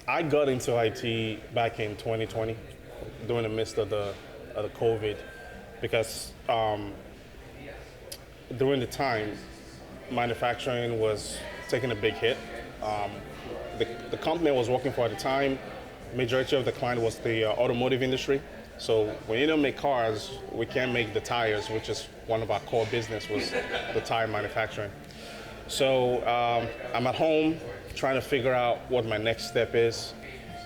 I got into IT back in 2020 during the midst of the COVID because during the time manufacturing was taking a big hit. Um, the company I was working for at the time, majority of the client was the automotive industry. So when you don't make cars, we can't make the tires, which is one of our core business was the tire manufacturing. So I'm at home trying to figure out what my next step is.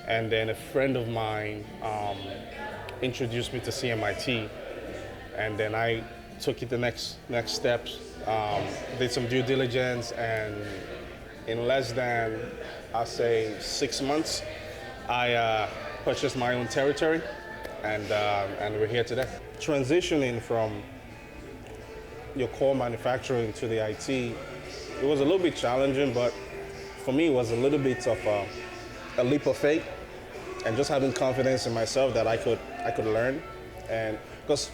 And then a friend of mine introduced me to CMIT. And then I took it the next steps, did some due diligence, and in less than, I'll say, 6 months, I purchased my own territory, and we're here today. Transitioning from your core manufacturing to the IT, it was a little bit challenging, but for me, it was a little bit of a leap of faith, and just having confidence in myself that I could learn, and because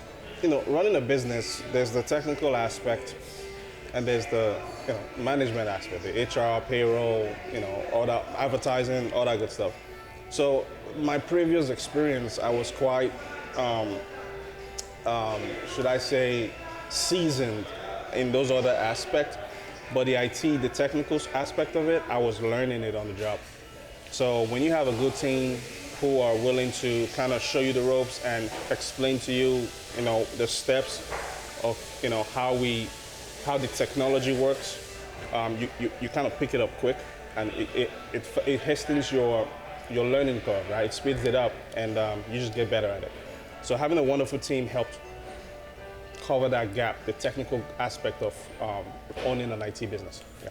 running a business, there's the technical aspect, and there's the management aspect, the HR, payroll, all that advertising, all that good stuff. So my previous experience, I was quite, should I say, seasoned in those other aspects. But the IT, the technical aspect of it, I was learning it on the job. So when you have a good team who are willing to kind of show you the ropes and explain to you, the steps of, how the technology works, you kind of pick it up quick, and it hastens your learning curve, right? It speeds it up, and you just get better at it. So having a wonderful team helped cover that gap, the technical aspect of owning an IT business. Yeah.